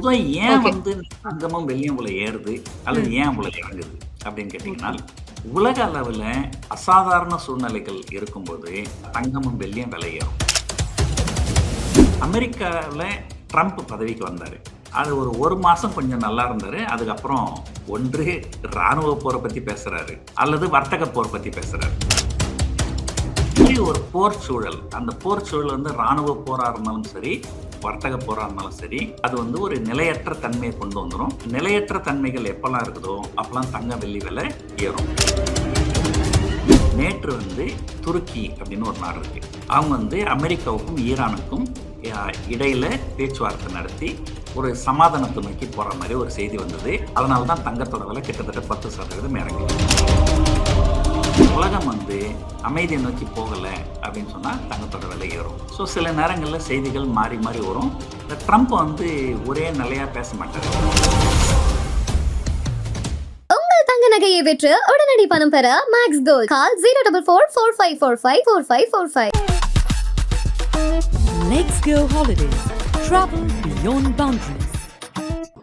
பொதுவா ஏன் ஓகே. வந்து ம். தங்கமும் வெள்ளியும் இவ்வளோ ஏறுது? அல்லது ம். ஏன் இவ்வளோ இறங்குது? அப்படின்னு கேட்டீங்கன்னா, ஓகே. உலக அளவுல அசாதாரண சூழ்நிலைகள் இருக்கும்போது, தங்கமும் வெள்ளியும் விலை ஏறும். அமெரிக்காவுல ட்ரம்ப் பதவிக்கு வந்தாரு. அது ஒரு 1 மாசம் கொஞ்சம் நல்லா இருந்தாரு. அதுக்கப்புறம் ஒன்று ராணுவ போர பத்தி பேசுறாரு, அல்லது வர்த்தக போர் பத்தி பேசுறாரு. இப்படி ஒரு போர் சூழல். அந்த போர் சூழல் வந்து ராணுவ போரா இருந்தாலும் சரி, வர்த்தக போரா இருந்தாலும் சரி, அது வந்து ஒரு நிலையற்ற தன்மையை கொண்டு வந்துரும். நிலையற்ற தன்மைகள் எப்பல்லாம் இருக்குதோ, அப்பல்லாம் தங்க, வெள்ளி விலை ஏறும். நேற்று வந்து துருக்கி அப்படின்னு ஒரு நாடு இருக்கு. அவங்க வந்து அமெரிக்காவுக்கும், ஈரானுக்கும் இடையில பேச்சுவார்த்தை நடத்தி ஒரு சமாதானத்தை நோக்கி போற மாதிரி ஒரு செய்தி வந்தது. அதனால தான் தங்கத்தோட விலை கிட்டத்தட்ட 10% இறங்குது. உலகம் வந்து அமைதியை நோக்கி போகல அப்படின்னு சொன்னா தங்கத்தோட விலை ஏறும். ஸோ சில நேரங்கள்ல செய்திகள் மாறி மாறி வரும். இந்த ட்ரம்ப் வந்து ஒரே நிலையா பேச மாட்டாரு. உங்கள் தங்க நகையை விற்று உடனடி பணம் பெற Max Gold call 04445454545. Let's go holidays. Travel beyond boundaries.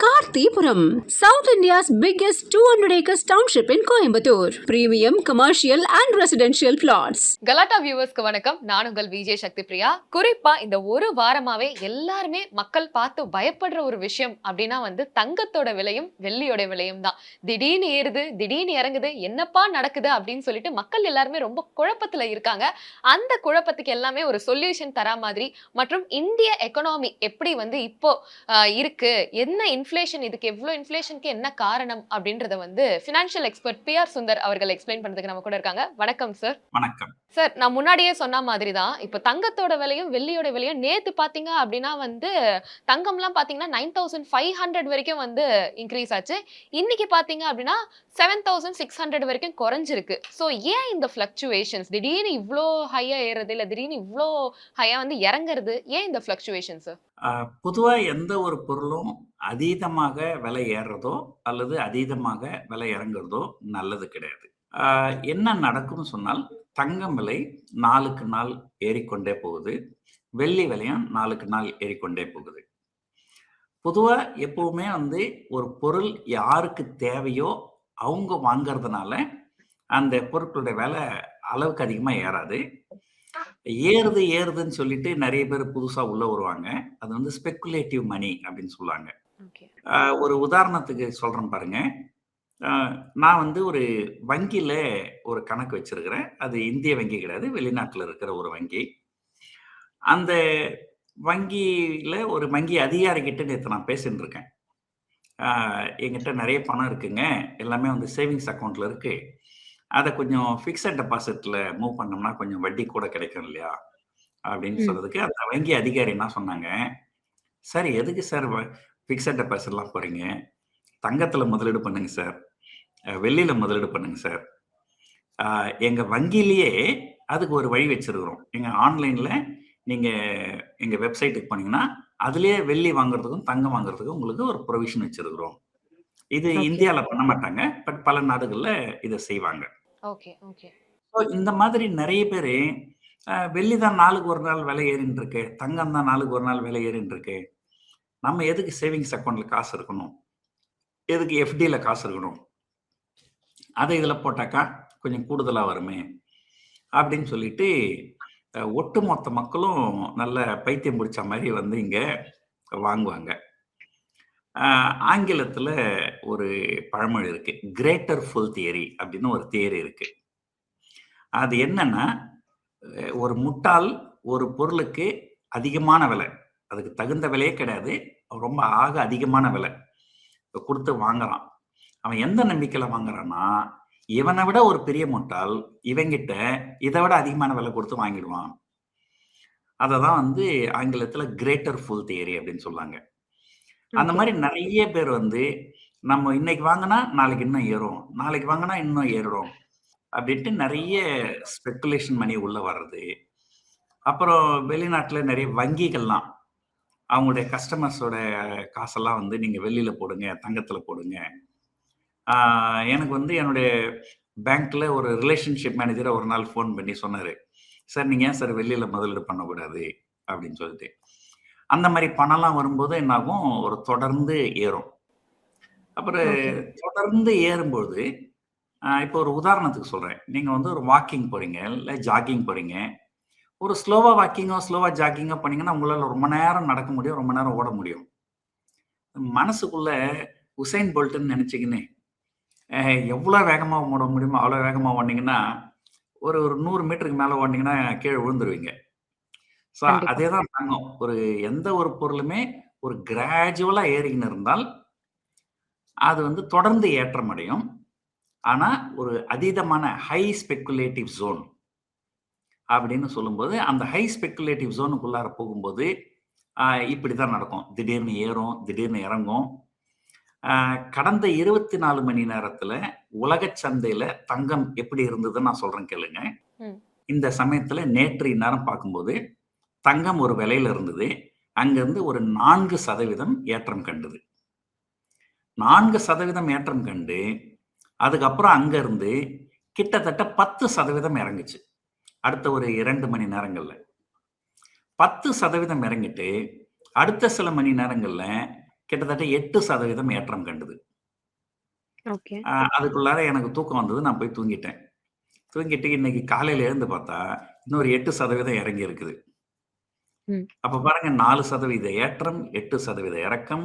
Karthipuram, South India's biggest 200 acres township in Coimbatore. Premium commercial and residential plots. கலாட்டா வியூவர்ஸ்க்கு வணக்கம். நான் உங்கள் விஜய் சக்தி பிரியா. குறிப்பா இந்த ஒரு வாரமாவே எல்லாருமே மக்கள் பார்த்து பயப்படுற ஒரு விஷயம் அப்படின்னா வந்து தங்கத்தோட விலையும் வெள்ளியோட விலையும் தான். திடீர்னு ஏறுது, திடீர்னு இறங்குது, என்னப்பா நடக்குது அப்படின்னு சொல்லிட்டு மக்கள் எல்லாருமே ரொம்ப குழப்பத்துல இருக்காங்க. அந்த குழப்பத்துக்கு எல்லாமே ஒரு சொல்யூஷன் தரா மாதிரி மற்றும் இந்திய எக்கனாமி எப்படி வந்து இப்போ இருக்கு, என்ன இன்ஃப்ளேஷன், இதுக்கு எவ்வளவு இன்ஃப்ளேஷனுக்கு என்ன காரணம் அப்படின்றத வந்து ஃபினான்ஷியல் எக்ஸ்பர்ட் PR சுந்தர் அவர்கள் எக்ஸ்பிளைன் பண்றதுக்கு நம்ம கூட இருக்காங்க. வணக்கம் சார். வணக்கம் சார். நான் முன்னாடியே சொன்ன மாதிரி தான் இப்போ தங்கத்தோட விலையும் வெள்ளியோட விலையும் நேத்து பாத்தீங்க அப்படின்னா வந்து தங்கம்லாம் பாத்தீங்கன்னா 9500 வரைக்கும் வந்து இன்க்ரீஸ் ஆச்சு. இன்னைக்கு பாத்தீங்க அப்படின்னா 7600 வரைக்கும் குறைஞ்சிருக்கு. ஸோ ஏன் இந்த ஃபிளக்சுவேஷன்ஸ் திடீர்னு இவ்வளோ ஹையா ஏறுறது, இல்லை திடீர்னு இவ்வளோ ஹையா வந்து இறங்குறது, ஏன் இந்த ஃபிளக்சுவேஷன் சார்? பொதுவா எந்த ஒரு பொருளும் அதீதமாக விலை ஏறுறதோ அல்லது அதீதமாக விலை இறங்குறதோ நல்லது கிடையாது. என்ன நடக்கும்னு சொன்னால், தங்கம் விலை நாளுக்கு நாள் ஏறிக்கொண்டே போகுது, வெள்ளி விலையும் நாளுக்கு நாள் ஏறிக்கொண்டே போகுது. பொதுவா எப்பவுமே வந்து ஒரு பொருள் யாருக்கு தேவையோ அவங்க வாங்கறதுனால அந்த பொருட்களுடைய விலை அளவுக்கு அதிகமா ஏறாது. ஏறுதுன்னு சொல்லிட்டு நிறைய பேர் புதுசா உள்ள வருவாங்க. அது வந்து ஸ்பெகுலேட்டிவ் மணி அப்படின்னு சொல்லுவாங்க. ஒரு உதாரணத்துக்கு சொல்றேன் பாருங்க. நான் வந்து ஒரு வங்கியில ஒரு கணக்கு வச்சிருக்கிறேன். அது இந்திய வங்கி கிடையாது, வெளிநாட்டுல இருக்கிற ஒரு வங்கி. அந்த வங்கியில ஒரு வங்கி அதிகாரி கிட்ட நேத்து நான் பேசிட்டு இருக்கேன். என்கிட்ட நிறைய பணம் இருக்குங்க, எல்லாமே வந்து சேவிங்ஸ் அக்கவுண்ட்ல இருக்கு. அதை கொஞ்சம் ஃபிக்ஸட் டெபாசிட்ல மூவ் பண்ணோம்னா கொஞ்சம் வட்டி கூட கிடைக்கும் இல்லையா அப்படின்னு சொன்னதுக்கு அந்த வங்கி அதிகாரி என்ன சொன்னாங்க, சார் எதுக்கு சார் ஃபிக்ஸட் டெபாசிட்லாம் போறீங்க, தங்கத்துல முதலீடு பண்ணுங்க சார், வெள்ளியில முதலீடு பண்ணுங்க சார். எங்க வங்கியிலேயே அதுக்கு ஒரு வழி வச்சிருக்கிறோம். எங்க ஆன்லைன்ல நீங்க எங்க வெப்சைட்டுக்கு போனீங்கன்னா அதுலயே வெள்ளி வாங்குறதுக்கும் தங்கம் வாங்குறதுக்கும் உங்களுக்கு ஒரு ப்ரொவிஷன் வச்சிருக்கிறோம். இது இந்தியால பண்ண மாட்டாங்க, பட் பல நாடுகள்ல இதை செய்வாங்க. இந்த மாதிரி நிறைய பேரு வெள்ளி தான் நாளுக்கு ஒரு நாள் விலை ஏறின்னு இருக்கு, தங்கம் தான் நாளுக்கு ஒரு நாள் விலை ஏறின்னு இருக்கு, நம்ம எதுக்கு சேவிங்ஸ் அக்கௌண்ட்ல காசு இருக்கணும், எதுக்கு FDல காசு இருக்கணும், அதை இதுல போட்டாக்கா கொஞ்சம் கூடுதலா வருமே அப்படின்னு சொல்லிட்டு ஒட்டுமொத்த மக்களும் நல்ல பைத்தியம் பிடிச்ச மாதிரி வந்து இங்க வாங்குவாங்க. ஆங்கிலத்துல ஒரு பழமொழி இருக்கு, கிரேட்டர் ஃபுல் தியரி அப்படின்னு ஒரு தியரி இருக்கு. அது என்னன்னா, ஒரு முட்டாள் ஒரு பொருளுக்கு அதிகமான விலை, அதுக்கு தகுந்த விலையே கிடையாது, ரொம்ப அதிகமான விலை கொடுத்து வாங்குறான். அவன் எந்த நம்பிக்கையில வாங்குறான்னா, இவனை விட ஒரு பெரிய முட்டாள் இவங்கிட்ட இதை விட அதிகமான விலை கொடுத்து வாங்கிடுவான். அததான் வந்து ஆங்கிலத்துல கிரேட்டர் ஃபுல் தியரி அப்படின்னு சொல்லுவாங்க. அந்த மாதிரி நிறைய பேர் வந்து நம்ம இன்னைக்கு வாங்கினா நாளைக்கு இன்னும் ஏறும், நாளைக்கு வாங்கினா இன்னும் ஏறும் அப்படின்ட்டு நிறைய ஸ்பெகுலேஷன் மணி உள்ள வர்றது. அப்புறம் வெளிநாட்டுல நிறைய வங்கிகள்லாம் அவங்களுடைய கஸ்டமர்ஸோட காசெல்லாம் வந்து நீங்க வெள்ளியில போடுங்க, தங்கத்துல போடுங்க. எனக்கு வந்து என்னுடைய பேங்க்ல ஒரு ரிலேஷன்ஷிப் மேனேஜரை ஒரு நாள் ஃபோன் பண்ணி சொன்னாரு, சார் நீங்க ஏன் சார் வெள்ளியில முதலீடு பண்ணக்கூடாது அப்படின்னு சொல்லிட்டு. அந்த மாதிரி பணம்லாம் வரும்போது என்னாகும், ஒரு தொடர்ந்து ஏறும். அப்புறம் ஓகே. தொடர்ந்து ஏறும்போது, இப்போ ஒரு உதாரணத்துக்கு சொல்றேன். நீங்க வந்து ஒரு வாக்கிங் போறீங்க, இல்ல ஜாக்கிங் போறீங்க. ஒரு ஸ்லோவா வாக்கிங்கோ, ஸ்லோவா ஜாக்கிங்கோ பண்ணீங்கன்னா, உங்களால ரொம்ப நேரம் நடக்க முடியும், ரொம்ப நேரம் ஓட முடியும். மனசுக்குள்ள உசைன் போல்ட்ன்னு நெனச்சுக்கின்னு, அ எவ்வளோ வேகமா ஓட முடியுமோ, அவ்வளோ வேகமா ஓடுனீங்கன்னா, ஒரு ஒரு 100 மீட்டருக்கு மேல ஓடுனீங்கன்னா, கீழ விழுந்துருவீங்க. ஸோ, கண்டிப்பா. அதே தான் தங்கம். எந்த ஒரு பொருளுமே ஒரு கிராஜுவலா ஏறிக்கின்னு இருந்தால், அது வந்து தொடர்ந்து ஏற்றம் அடையும். ஆனா, ஒரு அதீதமான ஹை ஸ்பெகுலேட்டிவ் ஜோன் அப்படின்னு சொல்லும்போது, அந்த ஹை ஸ்பெகுலேட்டிவ் ஜோனுக்குள்ளார போகும்போது, அ இப்படிதான் நடக்கும். திடீர்னு ஏறும், திடீர்னு இறங்கும். கடந்த 24 மணி நேரத்துல உலகச் சந்தையில தங்கம் எப்படி இருந்ததுன்னு நான் சொல்றேன் கேளுங்க. ம். இந்த சமயத்துல நேற்று இந்நேரம் பார்க்கும்போது, தங்கம் ஒரு விலையில இருந்தது. அங்கிருந்து ஒரு 4% ஏற்றம் கண்டது. 4% ஏற்றம் கண்டு, அதுக்கப்புறம் அங்கருந்து கிட்டத்தட்ட 10% இறங்குச்சு. அடுத்த ஒரு 2 மணி நேரங்கள்ல. 10% இறங்கிட்டு, அடுத்த சில மணி நேரங்கள்ல கிட்டத்தட்ட 8% ஏற்றம் கண்டது. ஓகே. அதுக்குள்ளார எனக்கு தூக்கம் வந்தது. நான் போய் தூங்கிட்டேன். தூங்கிட்டு இன்னைக்கு காலையில எழுந்து பார்த்தா, இன்னொரு 8% இறங்கி இருக்குது. ம். அப்ப பாருங்க 4% ஏற்றம், 8% இறக்கம்,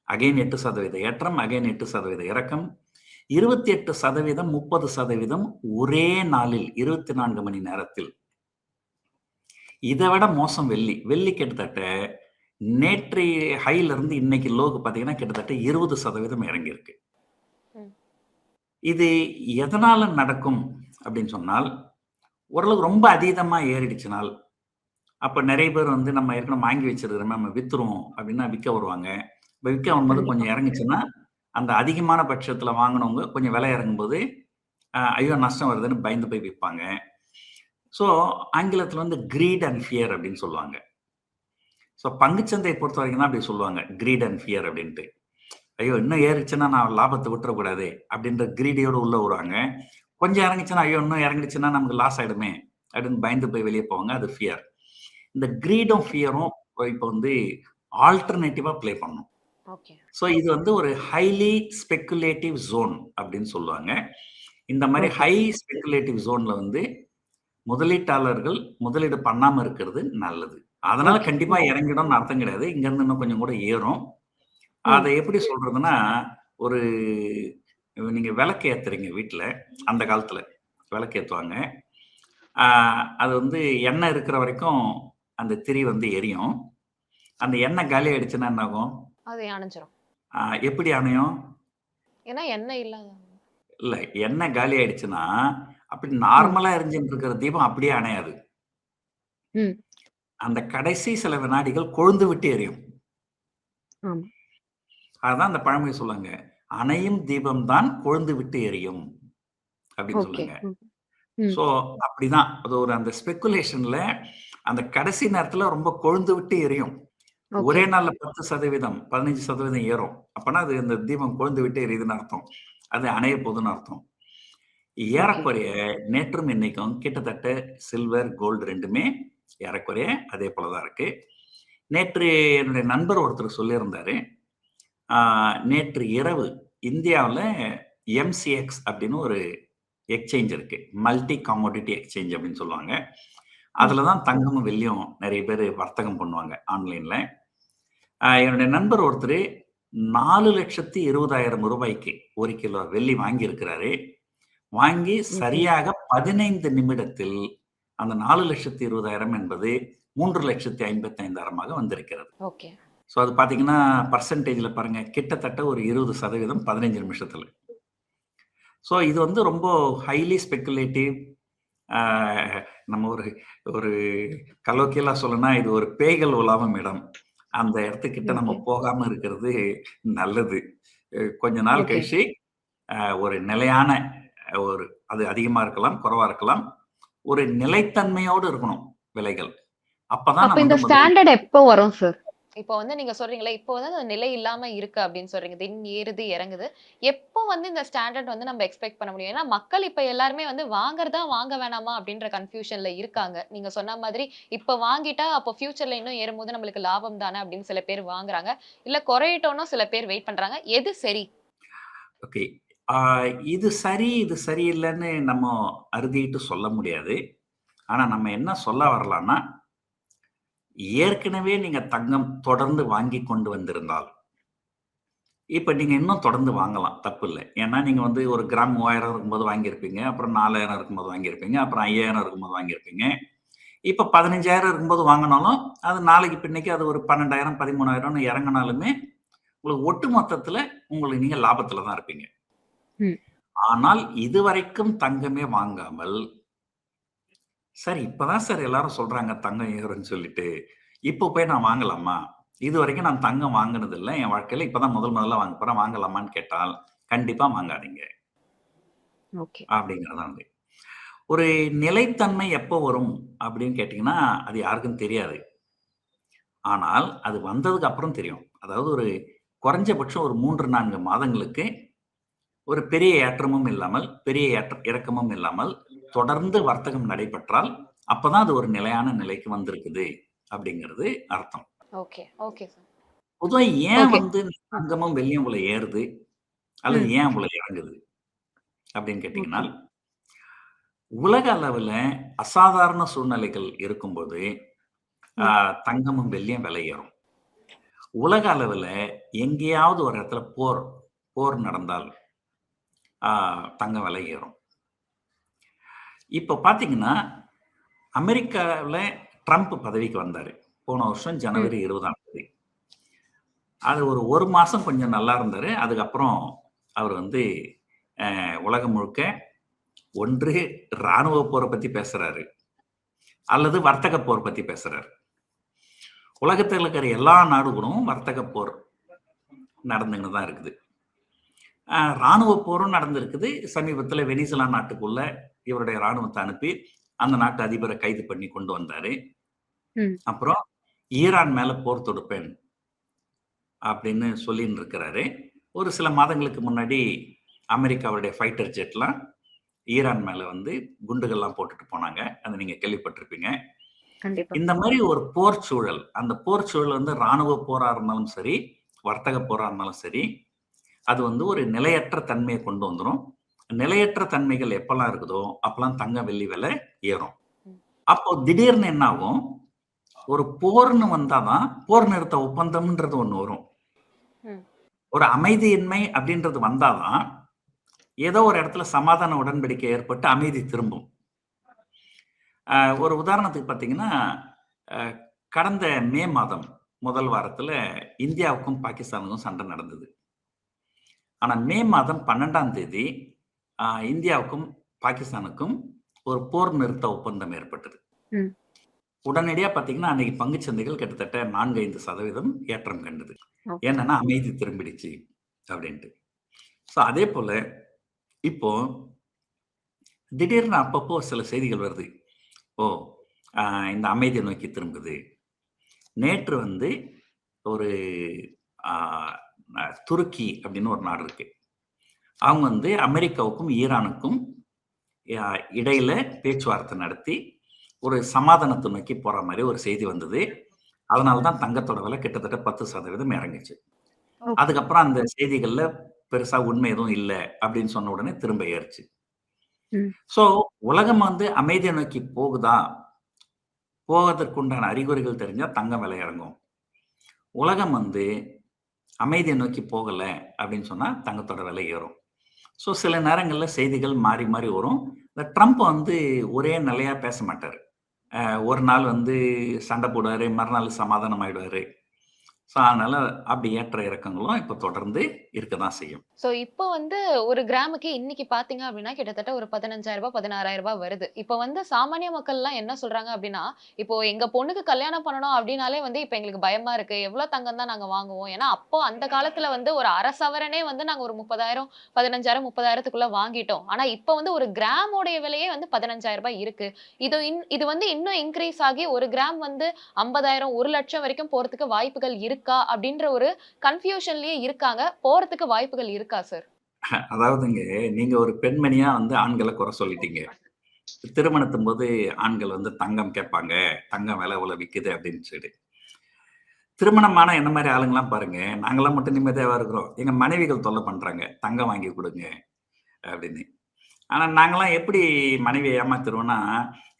அகைன் 8% ஏற்றம், அகைன் 8% இறக்கம். 28%, 30% ஒரே நாளில் 24 மணி நேரத்தில். இத விட மோசம் வெள்ளி. வெள்ளி கிட்டத்தட்ட நேற்றைய ஹைல இருந்து இன்னைக்கு லோக்கு பார்த்தீங்கன்னா, கிட்டத்தட்ட 20% இறங்கியிருக்கு. ம். இது எதனால நடக்கும் அப்படின்னு சொன்னால், ஓரளவுக்கு ரொம்ப அதீதமா ஏறிடுச்சுனால், அப்ப நெறைய பேர் வந்து நம்ம ஏற்கனவே வாங்கி வச்சிருக்கிறோமே, நம்ம வித்துருவோம் அப்படின்னா விக்க வருவாங்க. விக்க வரும்போது கண்டிப்பா. கொஞ்சம் இறங்குச்சுன்னா, அந்த அதிகமான பட்சத்தில வாங்குனவங்க கொஞ்சம் விலை இறங்கும்போது, ஐயோ! நஷ்டம் வருதுன்னு பயந்து போய் விப்பாங்க. ஸோ, ஆங்கிலத்தில வந்து கிரீட் அண்ட் ஃபியர் அப்படின்னு சொல்லுவாங்க. ஸோ, பங்குச்சந்தைய பொறுத்தவரைக்கும் தான் அப்படி சொல்லுவாங்க. கிரீட் அண்ட் ஃபியர் அப்படின்ட்டு. ஐயோ! இன்னும் ஏறிச்சுன்னா நான் லாபத்த விட்டுறக்கூடாதே அப்படின்ற கிரீடியோட உள்ள வருவாங்க. கொஞ்சம் இறங்குச்சுன்னா, ஐயோ! இன்னும் இறங்கிடுச்சுன்னா நமக்கு லாஸ் ஆயிடுமே அப்படின்னு பயந்து போய் வெளிய போவாங்க. அது ஃபியர். இந்த கிரீடும், ஃபியரும் இப்ப வந்து ஆல்டர்னேட்டிவா ப்ளே பண்ணும். ஓகே. ஸோ, இது வந்து ஒரு ஹைலி ஸ்பெகுலேட்டிவ் ஜோன் அப்படின்னு சொல்லுவாங்க. இந்த மாரி ஓகே. ஹை ஸ்பெகுலேட்டிவ் ஜோன்ல வந்து முதலீட்டாளர்கள் முதலீடு பண்ணாம இருக்கிறது நல்லது. அதனால ஓகே. கண்டிப்பா இறங்கிடும்னு அர்த்தம் கிடையாது. இங்கருந்து இன்னும் கொஞ்சம் கூட ஏறும். அத ம். எப்படி சொல்றதுன்னா, ஒரு நீங்க விளக்கு ஏத்துறீங்க வீட்ல, அந்த காலத்துல விளக்கு ஏத்துவாங்க. ஆ அது வந்து எண்ணெய் இருக்கிற வரைக்கும் அந்த திரி வந்து எரியும். அந்த எண்ணெய் காலி ஆயிடுச்சுன்னா என்ன ஆகும்? அது அணைஞ்சிரும். எப்படி அணையும்? ஏன்னா எண்ணெய் இல்லாத. இல்ல எண்ணெய் காலி ஆயிடுச்சுன்னா, அப்படி ம். நார்மலா எரிஞ்சுட்டு இருக்கிற தீபம் அப்படியே அணையாது. ம். அந்த கடைசி சில வினாடிகள் கொழுந்து விட்டு எரியும். ஆமா. அதான் அந்த பழமொழி சொல்லுவாங்க. "அணையும் தீபம் தான் கொழுந்து விட்டு எரியும்" அப்படின்னு ஓகே. சொல்லுங்க. ம். ம். ஸோ அப்படிதான். அது ஒரு அந்த ஸ்பெகுலேஷன்ல அந்த கடைசி நேரத்துல ரொம்ப கொழுந்து விட்டு எரியும். ஓகே. ஒரே நாள்ல 10%, 15% ஏறும். அப்பன்னா அது அந்த தீபம் கொழுந்து விட்டு எரியுதுன்னு அர்த்தம். அது அணைய போதுன்னு அர்த்தம். ஓகே. ஏறக்குறைய நேற்றும் இன்னைக்கும் கிட்டத்தட்ட சில்வர், கோல்டு 2மே ஏறக்குறைய அதே போல தான் இருக்கு. நேற்று என்னுடைய நண்பர் ஒருத்தர் சொல்லியிருந்தாரு. ஆ நேற்று இரவு இந்தியாவுல எம்சிஎக்ஸ் அப்படின்னு ஒரு எக்ஸ்சேஞ்ச் இருக்கு. மல்டி கமோடிட்டி எக்ஸ்சேஞ்ச் அப்படின்னு சொல்லுவாங்க. ம். அதுல தான் தங்கமும், வெள்ளியும் நெறைய பேரு வர்த்தகம் பண்ணுவாங்க ஆன்லைன்ல. என்னுடைய நண்பர் ஒருத்தரு ரூ. 4,20,000 1 கிலோ வெள்ளி வாங்கியிருக்கிறாரு. வாங்கி ஓகே. சரியாக 15 நிமிடத்தில் அந்த 4,20,000 என்பது 3,55,000 வந்திருக்கிறது. ஓகே. ஸோ அது பார்த்தீங்கன்னா, பெர்சன்டேஜ்ல பாருங்க கிட்டத்தட்ட ஒரு 20% 15 நிமிஷத்துல. ஸோ இது வந்து ரொம்ப ஹைலி ஸ்பெகுலேட்டிவ். ஆ நம்ம ஒரு ஒரு கலோக்கியலா சொல்லணும்னா, இது ஒரு பேய்கள் உலாவும் இடம். அந்த இடத்துக்கிட்ட நம்ம ஓகே. போகாம இருக்கிறது நல்லது. கொஞ்ச நாள் ஓகே. கழிச்சு, ஒரு நிலையான ஒரு அது அதிகமா இருக்கலாம், குறைவா இருக்கலாம். ஒரு நிலைத்தன்மையோடு இருக்கணும் விலைகள். அப்பதான் அப்ப நம்ம இந்த வந்து முதலீடு ஸ்டாண்டர்ட் எப்போ வரும் சார்? இப்போ வந்து நீங்க சொல்றீங்களே, இப்போ வந்து அந்த நிலை இல்லாம இருக்கு அப்படின்னு சொல்றீங்க. திடீர்னு ஏறுது, இறங்குது. எப்போ வந்து இந்த ஸ்டாண்டர்ட் வந்து நம்ம எக்ஸ்பெக்ட் பண்ண முடியும்? ஏன்னா மக்கள் இப்ப எல்லாருமே வந்து வாங்குறதா, வாங்க வேணாமா அப்படின்ற கன்ஃப்யூஷன்ல இருக்காங்க. நீங்க சொன்ன மாதிரி இப்ப வாங்கிட்டா அப்போ ஃபியூச்சர்ல இன்னும் ஏறும்போது நம்மளுக்கு லாபம் தானே அப்படின்னு சில பேர் வாங்குறாங்க. இல்ல குறையட்டும்னு சில பேர் வெயிட் பண்றாங்க. எது சரி? ஓகே. ஆ இது சரி, இது சரியில்லன்னு நம்ம அறுதியிட்டு சொல்ல முடியாது. ஆனா நம்ம என்ன சொல்ல வரலான்னா, ஏற்கனவே நீங்க தங்கம் தொடர்ந்து வாங்கிக் கொண்டு வந்திருந்தால், இப்ப நீங்க இன்னும் தொடர்ந்து வாங்கலாம். தப்பில்ல. ஏன்னா நீங்க வந்து ஒரு கிராம் 3000 இருக்கும்போது வாங்கியிருப்பீங்க. அப்புறம் 4000 இருக்கும்போது வாங்கியிருப்பீங்க. அப்புறம் 5000 இருக்கும்போது வாங்கியிருப்பீங்க. இப்ப 15,000 இருக்கும்போது வாங்குனாலும், அது நாளைக்கு பின்னைக்கு அது ஒரு 12,000, 13,000ன்னு இறங்குனாலுமே, உங்களுக்கு ஒட்டு மொத்தத்துல உங்களுக்கு நீங்க லாபத்துல தான் இருப்பீங்க. ம். ஆனால் இதுவரைக்கும் தங்கமே வாங்காமல், சார் இப்பதான் சார் எல்லாரும் சொல்றாங்க தங்கம் ஏறும்ன்னு சொல்லிட்டு, இப்போ போய் நான் வாங்கலாமா? இதுவரைக்கும் நான் தங்கம் வாங்குனதில்ல. என் வாழ்க்கையில இப்பதான் முதல்ல வாங்க போறேன். வாங்கலாமான்னு கேட்டால், கண்டிப்பா வாங்காதீங்க. ஓகே. அப்படிங்கிறது தான் அது. ஒரு நிலைத்தன்மை எப்போ வரும் அப்படின்னு கேட்டீங்கன்னா, அது யாருக்கும் தெரியாது. ஆனால் அது வந்ததுக்கு அப்புறம் தெரியும். அதாவது ஒரு குறைஞ்சபட்சம் ஒரு 3, 4 மாதங்களுக்கு ஒரு பெரிய ஏற்றமும் இல்லாமல், பெரிய இறக்கமும் இல்லாமல், தொடர்ந்து வர்த்தகம் நடைபெற்றால், அப்பதான் அது ஒரு நிலையான நிலைக்கு வந்திருக்குது அப்படிங்கிறது அர்த்தம். ஓகே. Okay sir. பொதுவா ஏன் ஓகே. வந்து ம். தங்கமும், வெள்ளியும் இவ்வளோ ஏறுது? அல்லது ம். ஏன் இவ்வளோ இறங்குது? அப்படின்னு ஓகே. கேட்டீங்கன்னா, உலக அளவுல அசாதாரண சூழ்நிலைகள் இருக்கும்போது, ஆ ம். தங்கமும், வெள்ளியும் விலை ஏறும். உலக அளவுல எங்கேயாவது ஒரு இடத்துல போர் போர் நடந்தால், ஆ தங்கம் விலை ஏறும். இப்ப பார்த்தீங்கன்னா, அமெரிக்காவுல ட்ரம்ப் பதவிக்கு வந்தாரு. போன வருஷம் ம். ஜனவரி 20ஆம் தேதி. அது ஒரு 1 மாசம் கொஞ்சம் நல்லா இருந்தாரு. அதுக்கப்புறம் அவர் வந்து உலகம் முழுக்க ஒன்று ராணுவ போர பத்தி பேசுறாரு, அல்லது வர்த்தக போர் பத்தி பேசுறாரு. உலகத்துல இருக்கிற எல்லா நாடுகளும் வர்த்தக போர் நடந்துன்னு தான் இருக்குது. ராணுவ போரும் நடந்திருக்குது. சமீபத்தில வெனிசுலா நாட்டுக்குள்ள இவருடைய ராணுவத்த அனுப்பி, அந்த நாட்டு அதிபர கைது பண்ணி கொண்டு வந்தாரு. ம். அப்புறம் ஈரான் மேல போர் தொடுப்பேன் அப்படின்னு சொல்லின்னு இருக்கிறாரு. ஒரு சில மாதங்களுக்கு முன்னாடி அமெரிக்காவுடைய ஃபைட்டர் ஜெட்லாம் ஈரான் மேல வந்து குண்டுகள்லாம் போட்டுட்டு போனாங்க. அத நீங்க கேள்விப்பட்டிருப்பீங்க. கண்டிப்பா. இந்த மாரி ஒரு போர் சூழல், அந்த போர் சூழல் வந்து ராணுவ போரா இருந்தாலும் சரி, வர்த்தக போரா இருந்தாலும் சரி, அது வந்து ஒரு நிலையற்ற தன்மைய கொண்டு வந்துரும். நிலையற்ற தன்மைகள் எப்பலாம் இருக்குதோ, அப்பலாம் தங்கம், வெள்ளி விலை ஏறும். ம். அப்போ திடீர்னு என்ன ஆகும்? ஒரு போர்ன்னு வந்தா தான், போர் நிறுத்த ஒப்பந்தம்ன்றது ஒண்ணு வரும். ம். ஒரு அமைதியின்மை அப்படின்றது வந்தா தான், ஏதோ ஒரு இடத்துல சமாதான உடன்படிக்கை ஏற்பட்டு அமைதி திரும்பும். ஒரு உதாரணத்துக்கு பார்த்தீங்கன்னா, அ கடந்த மே மாதம் முதல் வாரத்துல இந்தியாவுக்கும், பாகிஸ்தானுக்கும் சண்டை நடந்தது. ஆனா மே மாதம் 12ஆம் தேதி இந்தியாவுக்கும், பாகிஸ்தானுக்கும் ஒரு போர் நிறுத்த ஒப்பந்தம் ஏற்பட்டது. ம். உடனடியா பார்த்தீங்கன்னா, அன்னைக்கு பங்குச் சந்தைகள் கிட்டத்தட்ட 4, 5% ஏற்றம் கண்டது. ஓகே. என்னன்னா, அமைதி திரும்பிடுச்சு அப்படின்ட்டு. ஸோ அதேபோல இப்போ திடீர்னு அப்பப்போ சில செய்திகள் வருது. ஓ! அ இந்த அமைதிய நோக்கி திரும்புது. நேற்று வந்து ஒரு ஆ துருக்கி அப்படின்னு ஒரு நாடு இருக்கு. அவங்க வந்து அமெரிக்காவுக்கும், ஈரானுக்கும் ய இடையில பேச்சுவார்த்தை நடத்தி, ஒரு சமாதானத்த நோக்கி போற மாரி ஒரு செய்தி வந்தது. அதனால தான் தங்கத்தோட விலை கிட்டத்தட்ட 10% இறங்குச்சு. ஓகே. அதுக்கப்புறம் அந்த செய்திகள்ல பெருசா உண்மை எதுவும் இல்ல அப்படின்னு சொன்ன உடனே திரும்ப ஏறுச்சு. ம். ஸோ உலகம் வந்து அமைதிய நோக்கி போகுதா? போவதற்குண்டான அறிகுறிகள் தெரிஞ்சா தங்கம் விலை இறங்கும். உலகம் வந்து அமைதிய நோக்கி போகல அப்படின்னு சொன்னா தங்கத்தோட விலை ஏறும். ஸோ சில நேரங்கள்ல செய்திகள் மாறி, மாறி வரும். இந்த ட்ரம்ப் வந்து ஒரே நிலையா பேச மாட்டாரு. ஒரு நாள் வந்து சண்டை போடுவாரு, மறுநாள் சமாதானம் ஆயிடுவாரு. ஸோ அதனால அப்படி ஏற்ற இறக்கங்களும் இப்போ தொடர்ந்து இருக்க தான் செய்யும். ஸோ இப்போ வந்து ஒரு கிராமுக்கு இன்னைக்கு பாத்தீங்க அப்படின்னா கிட்டத்தட்ட ஒரு 15,000 16,000 வருது. இப்போ வந்து சாமானிய மக்கள்லாம் என்ன சொல்றாங்க அப்படின்னா, இப்போ எங்க பொண்ணுக்கு கல்யாணம் பண்ணணும் அப்படின்னாலே வந்து இப்போ எங்களுக்கு பயமா இருக்கு. எவ்வளவு தங்கம் தான் நாங்க வாங்குவோம்? ஏன்னா அப்போ அந்த காலத்துல வந்து ஒரு அரை சவரனே வந்து நாங்க ஒரு 30,000 15,000 30,000க்குள்ள வாங்கிட்டோம். ஆனா இப்போ வந்து ஒரு கிராமோடைய விலையே வந்து 15,000 இருக்கு. இது வந்து இன்னும் இன்க்ரீஸ் ஆகி ஒரு கிராம் வந்து 50,000 1 லட்சம் வரைக்கும் போறதுக்கு வாய்ப்புகள் இருக்கா அப்படின்ற ஒரு கன்ஃபியூஷன்லயே இருக்காங்க. போறதுக்கு வாய்ப்புகள் இருக்கா சார்? அதாவதுங்க, நீங்க ஒரு பெண்மணியா வந்து ஆண்களை குறை சொல்லிட்டீங்க. திருமணத்தின் போது ஆண்கள் வந்து தங்கம் கேட்பாங்க, தங்கம் விலை இவ்வளவு விக்குது அப்படின்னு சொல்லி. திருமணமான என்ன மாதிரி ஆளுங்கெல்லாம் பாருங்க, நாங்கெல்லாம் மட்டும் நிம்மதியாவா இருக்கிறோம். எங்க மனைவிகள் தொல்லை பண்றாங்க, தங்கம் வாங்கி கொடுங்க அப்படின்னு. ஆனா நாங்கெல்லாம் எப்படி மனைவியை ஏமாத்திருவோம்னா,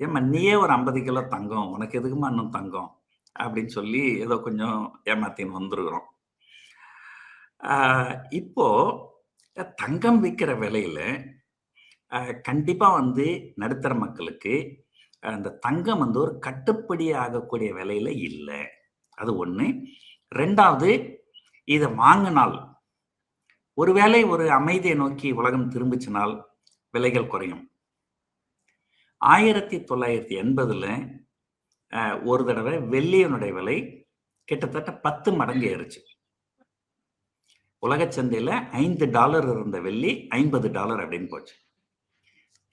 ஏம்மா நீயே ஒரு 50 கிலோ தங்கம், உனக்கு எதுக்குமா இன்னும் தங்கம் அப்படின்னு சொல்லி ஏதோ கொஞ்சம் ஏமாத்தின்னு வந்துருக்கிறோம். இப்போ தங்கம் விற்கிற விலையில கண்டிப்பா வந்து நடுத்தர மக்களுக்கு அந்த தங்கம் வந்து ஒரு கட்டுப்படி ஆகக்கூடிய விலையில இல்லை. அது ஒண்ணு. 2வது, இதை வாங்கினால் ஒருவேளை ஒரு அமைதியை நோக்கி உலகம் திரும்பிச்சினால் விலைகள் குறையும். 1980ல ஒரு தடவை வெள்ளியினுடைய விலை கிட்டத்தட்ட 10 மடங்கு ஏறுச்சு. உலக சந்தையில $5 இருந்த வெள்ளி $50 அப்படின்னு போச்சு.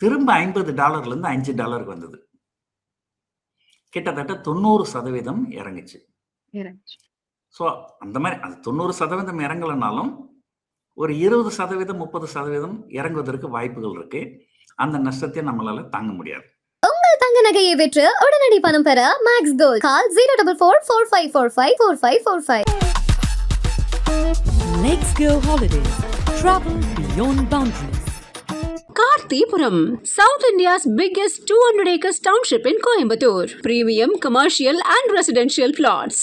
திரும்ப $50 இருந்து $5 வந்தது. கிட்டத்தட்ட 90% இறங்குச்சு. ஸோ அந்த மாதிரி அது 90% இறங்கலைனாலும் ஒரு 20% 30% இறங்குவதற்கு வாய்ப்புகள் இருக்கு. அந்த நஷ்டத்தை நம்மளால தாங்க முடியாது. உங்கள் தங்க நகையை விற்று உடனடி பணம் பெற Max Gold. Call 04445454545. Next Go Holidays. Travel beyond boundaries. Karthipuram, South India's biggest 200-acre township in Coimbatore. Premium commercial and residential plots.